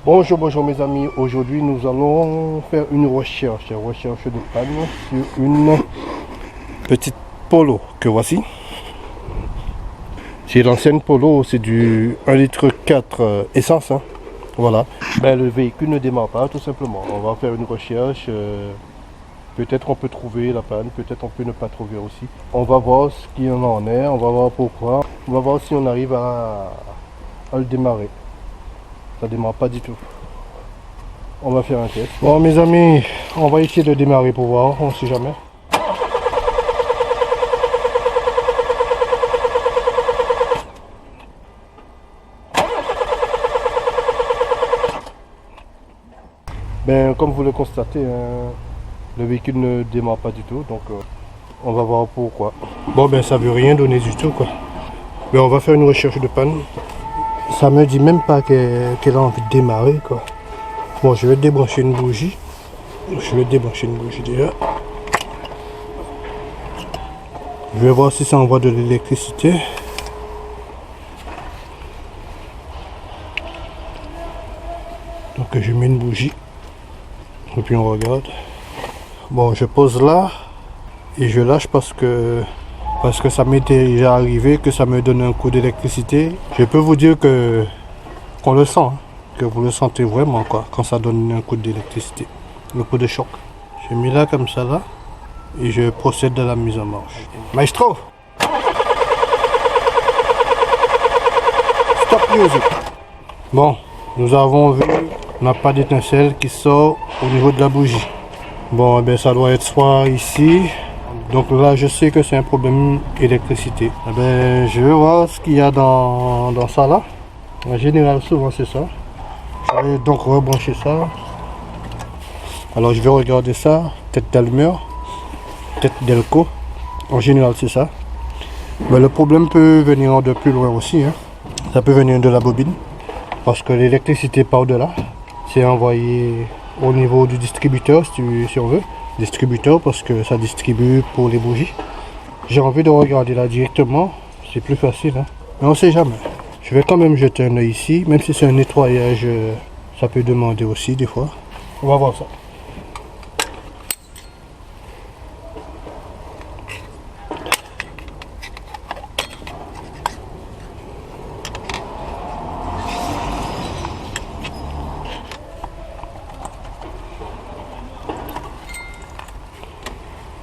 Bonjour mes amis, aujourd'hui nous allons faire une recherche de panne sur une petite Polo que voici. C'est l'ancienne Polo, c'est du 1,4 litre essence, hein. Voilà. Ben, le véhicule ne démarre pas tout simplement. On va faire une recherche, peut-être on peut trouver la panne, peut-être on peut ne pas trouver aussi. On va voir ce qu'il en est, on va voir pourquoi, on va voir si on arrive à le démarrer. Ça démarre pas du tout. On va faire un test. Bon mes amis, on va essayer de démarrer pour voir, on ne sait jamais. Ben comme vous le constatez, hein, le véhicule ne démarre pas du tout, donc on va voir pourquoi. Bon ben ça veut rien donner du tout quoi. Mais on va faire une recherche de panne. Ça me dit même pas qu'elle a envie de démarrer quoi. Bon, je vais débrancher une bougie. Déjà. Je vais voir si ça envoie de l'électricité. Donc je mets une bougie. Et puis on regarde. Bon, je pose là. Et je lâche parce que ça m'est déjà arrivé que ça me donne un coup d'électricité. Je peux vous dire qu'on le sent. Hein, que vous le sentez vraiment quoi. Quand ça donne un coup d'électricité. Le coup de choc. J'ai mis là comme ça là. Et je procède à la mise en marche. Maestro! Stop music! Bon, nous avons vu, on n'a pas d'étincelle qui sort au niveau de la bougie. Bon, eh bien, ça doit être soit ici. Donc là, je sais que c'est un problème d'électricité. Eh bien, je vais voir ce qu'il y a dans ça là. En général, souvent c'est ça. Je vais donc rebrancher ça. Alors, je vais regarder ça. Tête d'allumeur. Tête d'Elco. En général, c'est ça. Mais le problème peut venir de plus loin aussi. Hein. Ça peut venir de la bobine. Parce que l'électricité part de là. C'est envoyé au niveau du distributeur, si on veut. Distributeur, parce que ça distribue pour les bougies. J'ai envie de regarder là directement. C'est plus facile. Hein. Mais on ne sait jamais. Je vais quand même jeter un œil ici. Même si c'est un nettoyage, ça peut demander aussi des fois. On va voir ça.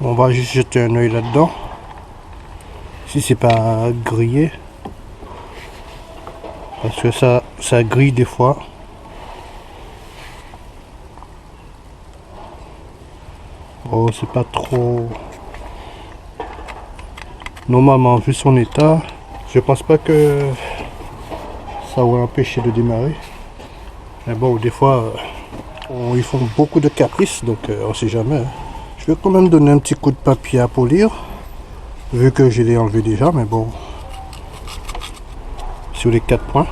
On va juste jeter un œil là-dedans. Si c'est pas grillé. Parce que ça grille des fois. Oh, c'est pas trop. Normalement, vu son état, je pense pas que ça aurait empêché de démarrer. Mais bon, des fois, ils font beaucoup de caprices, donc on sait jamais. Hein. Je vais quand même donner un petit coup de papier à polir, vu que je l'ai enlevé déjà, mais bon, sur les 4 points,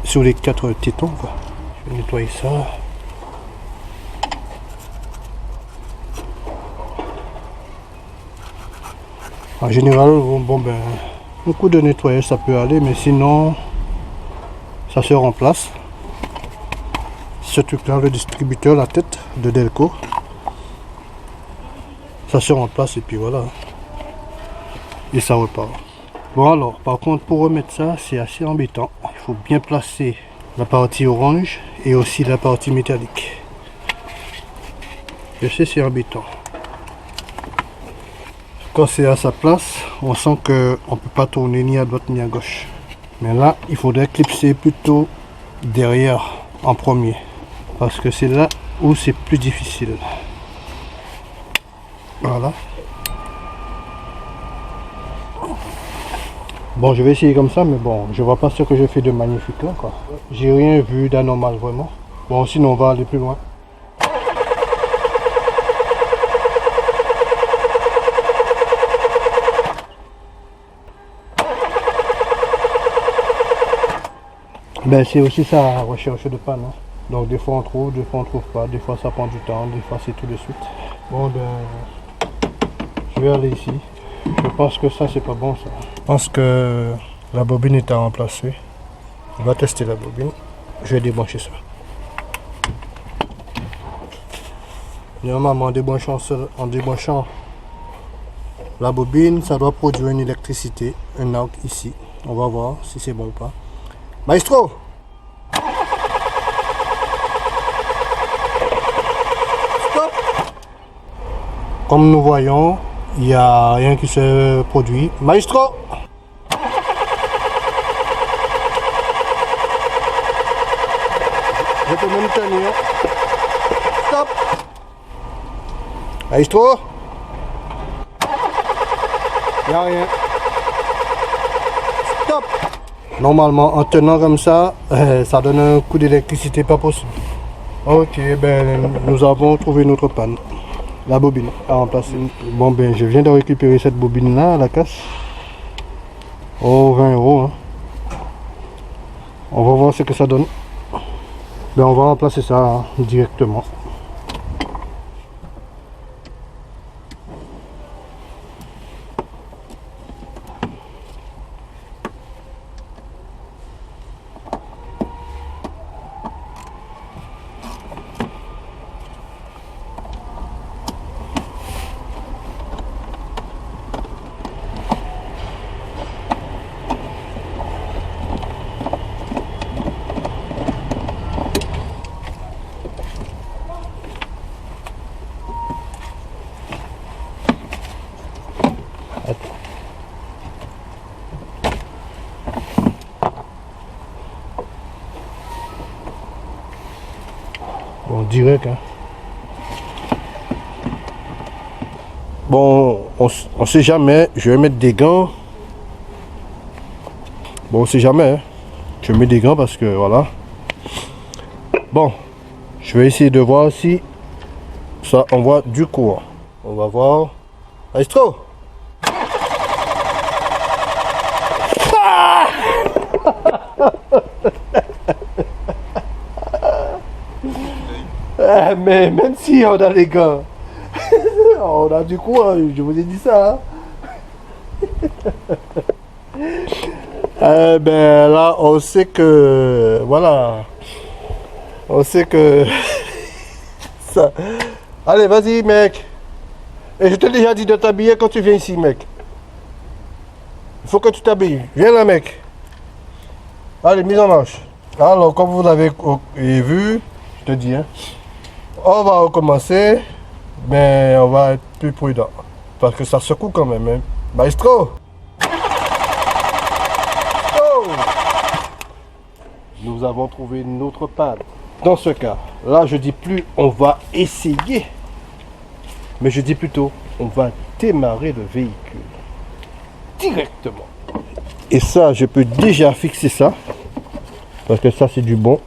sur les 4 tétons, quoi. Je vais nettoyer ça. En général, bon ben, un coup de nettoyage ça peut aller, mais sinon, ça se remplace. Ce truc là, le distributeur, la tête de Delco, ça se remplace et puis voilà, et ça repart. Bon alors, par contre pour remettre ça, c'est assez embêtant. Il faut bien placer la partie orange et aussi la partie métallique. Je sais, c'est embêtant. Quand c'est à sa place, on sent que on peut pas tourner ni à droite ni à gauche. Mais là, il faudrait clipser plutôt derrière en premier. Parce que c'est là où c'est plus difficile. Voilà. Bon, je vais essayer comme ça, mais bon, je vois pas ce que je fais de magnifique là, quoi. J'ai rien vu d'anormal vraiment. Bon, sinon on va aller plus loin. Ben, c'est aussi ça, la recherche de panne. Hein. Donc des fois on trouve pas, des fois ça prend du temps, des fois c'est tout de suite. Bon ben, je vais aller ici. Je pense que ça c'est pas bon ça. Je pense que La bobine est à remplacer. On va tester la bobine. Je vais débrancher ça. Normalement, en débranchant la bobine, ça doit produire une électricité, un arc ici. On va voir si c'est bon ou pas. Maestro! Stop! Comme nous voyons, il n'y a rien qui se produit. Maestro! Je peux même tenir. Stop! Maestro! Il n'y a rien. Stop! Normalement, en tenant comme ça, ça donne un coup d'électricité pas possible. Ok, ben nous avons trouvé notre panne. La bobine à remplacer. Bon ben je viens de récupérer cette bobine là à la casse. Oh 20 €. Hein. On va voir ce que ça donne. Ben on va remplacer ça hein, directement. Bon, direct. Hein. Bon, on sait jamais. Je vais mettre des gants. Bon, on sait jamais. Hein. Je mets des gants parce que voilà. Bon, je vais essayer de voir si ça envoie du courant. On va voir. Maestro! Mais même si on a les gars, on a du coup, je vous ai dit ça. Hein. Ben là, on sait que, voilà, on sait que ça. Allez, vas-y, mec. Et je t'ai déjà dit de t'habiller quand tu viens ici, mec. Il faut que tu t'habilles. Viens là, mec. Allez, mise en marche. Alors, comme vous l'avez vu, je te dis, hein. On va recommencer, mais on va être plus prudent. Parce que ça secoue quand même. Hein. Maestro! Oh! Nous avons trouvé notre panne. Dans ce cas, là je dis plus on va essayer, mais je dis plutôt on va démarrer le véhicule. Directement. Et ça, je peux déjà fixer ça. Parce que ça c'est du bon.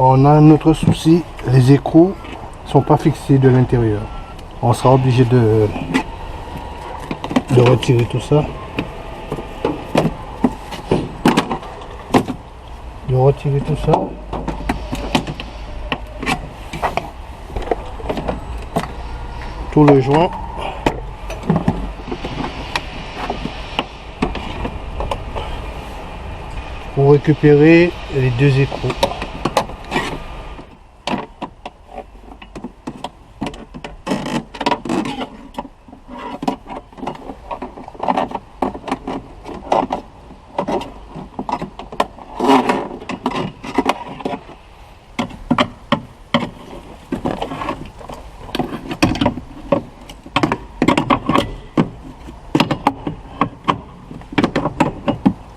On a un autre souci, les écrous sont pas fixés de l'intérieur. On sera obligé de retirer tout ça. De retirer tout ça. Tout le joint. Pour récupérer les deux écrous.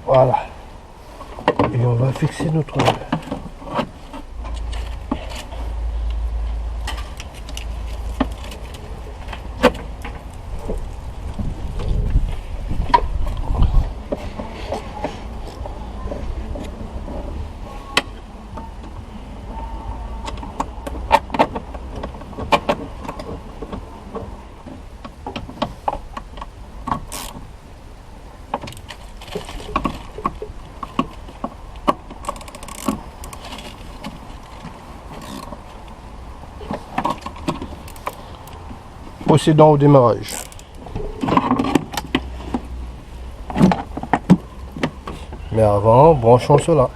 Voilà. Et on va fixer notre... procédons au démarrage. Mais avant, branchons cela.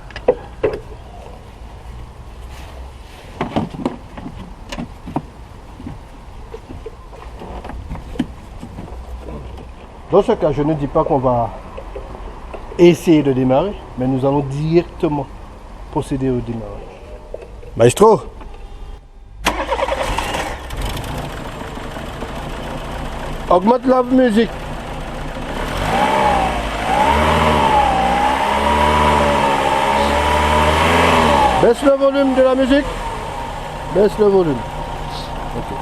Dans ce cas, je ne dis pas qu'on va essayer de démarrer, mais nous allons directement procéder au démarrage. Maestro! Augmente la musique. Baisse le volume de la musique. Baisse le volume. Ok.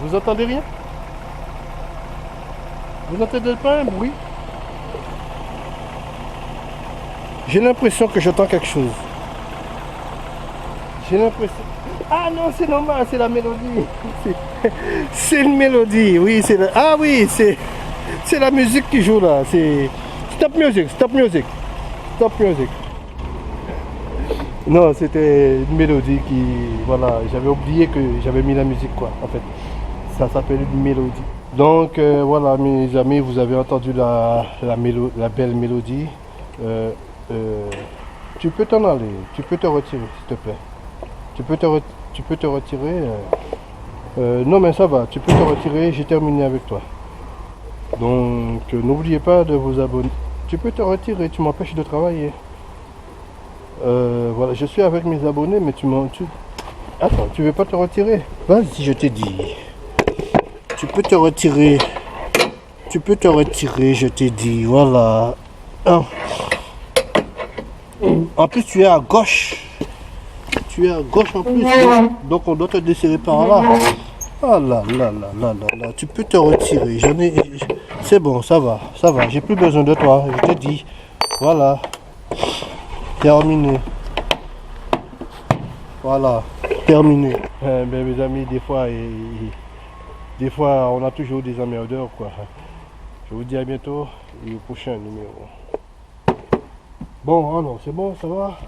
Vous entendez rien? Vous n'entendez pas un bruit? J'ai l'impression que j'entends quelque chose. J'ai l'impression... Ah non, c'est normal, c'est la mélodie. C'est une mélodie, oui, c'est la... Ah oui, c'est la musique qui joue là. C'est... Stop music, stop music. Stop music. Non, c'était une mélodie qui... Voilà, j'avais oublié que j'avais mis la musique quoi, en fait. Ça s'appelle une mélodie. Donc voilà mes amis, vous avez entendu la belle mélodie. Tu peux t'en aller, tu peux te retirer s'il te plaît. Tu peux te retirer. Non mais ça va, tu peux te retirer, j'ai terminé avec toi. Donc n'oubliez pas de vous abonner. Tu peux te retirer, tu m'empêches de travailler. Voilà, je suis avec mes abonnés, mais Attends, tu veux pas te retirer? Vas-y, je t'ai dit. Tu peux te retirer. Tu peux te retirer, je t'ai dit. Voilà. En plus, tu es à gauche. Tu es à gauche en plus. Donc, on doit te desserrer par là. Ah là là là là là là. Tu peux te retirer. C'est bon, ça va. Ça va. J'ai plus besoin de toi. Je te dis. Voilà. Terminé. Voilà. Terminé. Ben, mes amis, des fois, on a toujours des emmerdeurs, quoi. Je vous dis à bientôt et au prochain numéro. Bon, alors, c'est bon, ça va?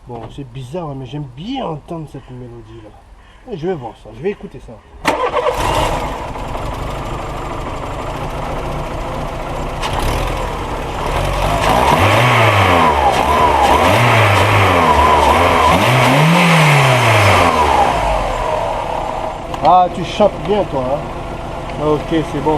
Bon, c'est bizarre, mais j'aime bien entendre cette mélodie-là. Je vais voir ça, je vais écouter ça. Ah, tu chantes bien, toi, hein? Ok, c'est bon.